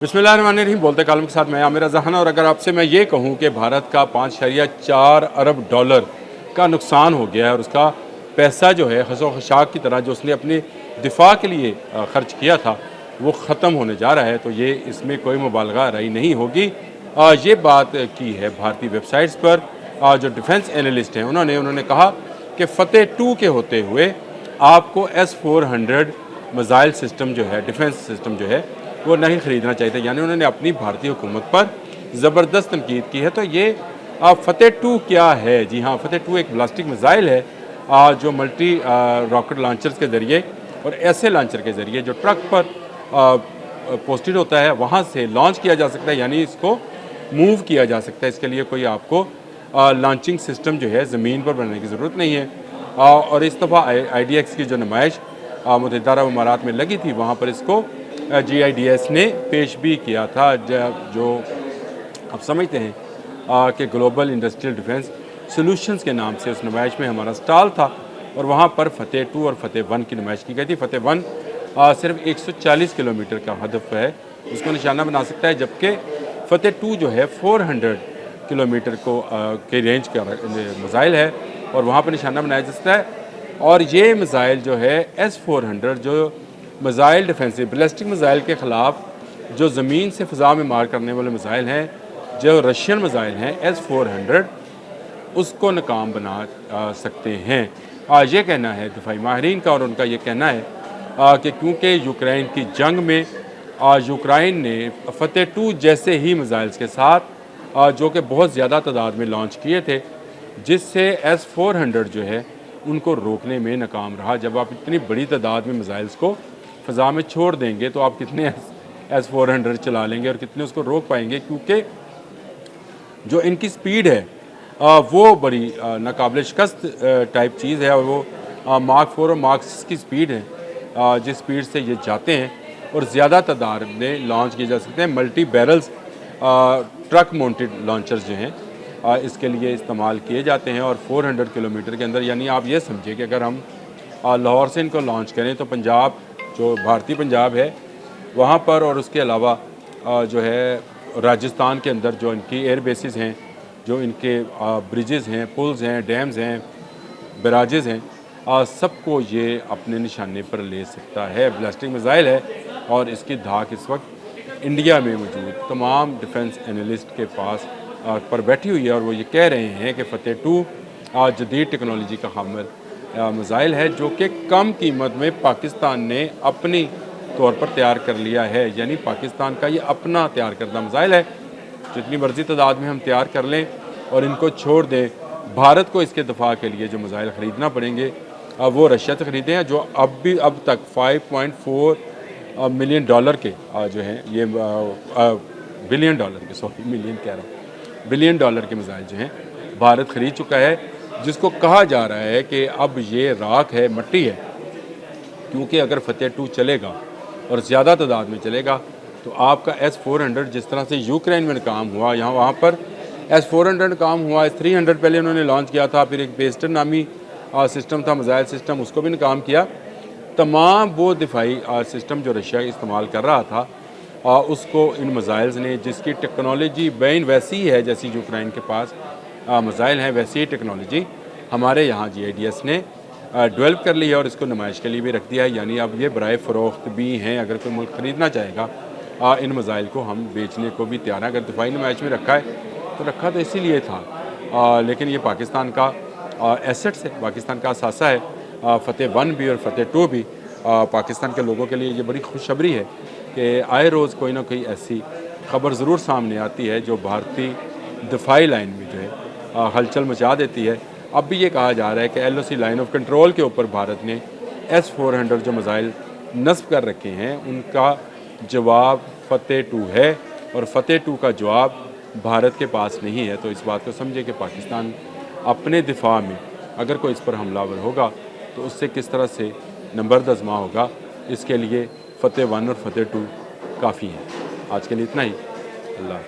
बिस्मिल्लाहिर्रहमानिर्रहीम। बोलते कालम के साथ मैं आमिर जहान। और अगर आपसे मैं ये कहूँ कि भारत का 5.4 अरब डॉलर का नुकसान हो गया है और उसका पैसा जो है खसो खशाक की तरह जो उसने अपने दिफा के लिए खर्च किया था वो ख़त्म होने जा रहा है, तो ये इसमें कोई मुबालगा राई नहीं होगी। ये बात की है भारतीय वेबसाइट्स पर। जो डिफेंस एनालिस्ट हैं उन्होंने कहा कि फ़तेह 2 के होते हुए आपको S-400 मिसाइल सिस्टम जो है, डिफेंस सिस्टम जो है वो नहीं ख़रीदना चाहिए था। यानी उन्होंने अपनी भारतीय हुकूमत पर ज़बरदस्त तनकीद की है। तो ये फ़तेह 2 क्या है? जी हाँ, फ़तेह 2 एक बैलिस्टिक मिसाइल है जो मल्टी रॉकेट लॉन्चर्स के ज़रिए और ऐसे लॉन्चर के ज़रिए जो ट्रक पर पोस्टेड होता है वहाँ से लॉन्च किया जा सकता है, यानी इसको मूव किया जा सकता है। इसके लिए कोई आपको लॉन्चिंग सिस्टम जो है ज़मीन पर बनाने की ज़रूरत नहीं है। और इस दफ़ा IDX की जो नुमाइश मुत्तहिदा अरब अमारात में लगी थी, वहाँ पर इसको GIDS ने पेश भी किया था, जो आप समझते हैं कि ग्लोबल इंडस्ट्रियल डिफेंस सॉल्यूशंस के नाम से उस नुमाइश में हमारा स्टॉल था और वहाँ पर फ़तेह 2 और फ़तेह 1 की नुमाइश की गई थी। फ़तेह 1 सिर्फ 140 किलोमीटर का हदफ है, उसको निशाना बना सकता है, जबकि फ़तेह 2 जो है 400 किलोमीटर के रेंज का मिसाइल है और वहाँ पर निशाना बनाया जा सकता है। और ये मिसाइल जो है S-400 जो मिसाइल डिफेंसिव बैलिस्टिक मिसाइल के ख़िलाफ़ जो ज़मीन से फ़ज़ा में मार करने वाले मिसाइल हैं, जो रशियन मिसाइल हैं S-400, उसको नाकाम बना सकते हैं। ये कहना है दिफाई माहिरीन का, और उनका ये कहना है कि क्योंकि यूक्रेन की जंग में यूक्रेन ने फ़तेह 2 जैसे ही मिसाइल्स के साथ जो कि बहुत ज़्यादा तादाद में लॉन्च किए थे, जिससे S-400 जो है उनको रोकने में नाकाम रहा। जब आप इतनी बड़ी तादाद में मिसाइल्स को फ़ज़ा में छोड़ देंगे तो आप कितने S-400 चला लेंगे और कितने उसको रोक पाएंगे, क्योंकि जो इनकी स्पीड है वो बड़ी नाकाबिल शिकस्त टाइप चीज़ है। और वो मार्क 4 और मार्क 6 की स्पीड है जिस स्पीड से ये जाते हैं और ज़्यादा तादाद में लॉन्च किए जा सकते हैं। Multi barrels truck mounted launchers जो हैं इसके लिए इस्तेमाल किए जाते हैं। और 400 किलोमीटर के अंदर, यानी आप ये समझिए कि अगर हम लाहौर से इनको लॉन्च करें तो पंजाब, जो भारतीय पंजाब है वहाँ पर, और उसके अलावा जो है राजस्थान के अंदर जो इनकी एयर बेसिस हैं, जो इनके ब्रिजेज़ हैं, पुल्स हैं, डैम्स हैं, बैराजेज़ हैं, सबको ये अपने निशाने पर ले सकता है। बैलिस्टिक मिसाइल है और इसकी धाक इस वक्त इंडिया में मौजूद तमाम डिफेंस एनालिस्ट के पास पर बैठी हुई है। और वो ये कह रहे हैं कि फ़तेह 2 जदीद टेक्नोलॉजी का हामिल मिसाइल है, जो कि कम कीमत में पाकिस्तान ने अपनी तौर पर तैयार कर लिया है। यानी पाकिस्तान का ये अपना तैयार करदा मिसाइल है। जितनी मर्जी तादाद में हम तैयार कर लें और इनको छोड़ दें, भारत को इसके दफा के लिए जो मिसाइल ख़रीदना पड़ेंगे वो रशिया से ख़रीदे हैं, जो अब तक 5.4 मिलियन डॉलर के जो हैं ये बिलियन डॉलर के, सॉरी मिलियन कह रहा हूँ, बिलियन डॉलर के मिसाइल जो हैं भारत ख़रीद चुका है, जिसको कहा जा रहा है कि अब ये राख है, मट्टी है। क्योंकि अगर फ़तेह 2 चलेगा और ज़्यादा तादाद में चलेगा तो आपका S-400 जिस तरह से यूक्रेन में नाकाम हुआ, यहाँ वहाँ पर S-400 नाकाम हुआ, S-300 पहले उन्होंने लॉन्च किया था, फिर एक पेस्टर नामी सिस्टम था, मिसाइल सिस्टम, उसको भी नाकाम किया। तमाम वो दिफाई सिस्टम जो रशिया इस्तेमाल कर रहा था उसको इन मिसाइल्स ने, जिसकी टेक्नोलॉजी बैन वैसी है जैसी यूक्रेन के पास मिसाइल हैं, वैसी ही टेक्नोलॉजी हमारे यहाँ GIDS ने डेवलप कर ली है और इसको नुमाइश के लिए भी रख दिया है। यानी अब ये बराए फ़रोख्त भी हैं, अगर कोई मुल्क ख़रीदना चाहेगा इन मिसाइल को हम बेचने को भी तैयार हैं। अगर दिफाई नुमाइश में रखा है तो रखा तो इसीलिए था, लेकिन ये पाकिस्तान का एसेट्स है, पाकिस्तान का असासा है। फ़तेह 1 भी और फ़तेह 2 भी पाकिस्तान के लोगों के लिए ये बड़ी खुशखबरी है कि आए रोज़ कोई ना कोई ऐसी खबर ज़रूर सामने आती है जो भारतीय दिफाई लाइन में जो है हलचल मचा देती है। अब भी ये कहा जा रहा है कि LOC लाइन ऑफ कंट्रोल के ऊपर भारत ने S-400 जो मिसाइल नस्ब कर रखे हैं उनका जवाब फ़तेह 2 है, और फ़तेह 2 का जवाब भारत के पास नहीं है। तो इस बात को समझे कि पाकिस्तान अपने दिफा में अगर कोई इस पर हमलावर होगा तो उससे किस तरह से नंबर्द आज़मा होगा, इसके लिए फ़तेह 1 और फ़तेह 2 काफ़ी हैं। आज के लिए इतना ही। अल्लाह।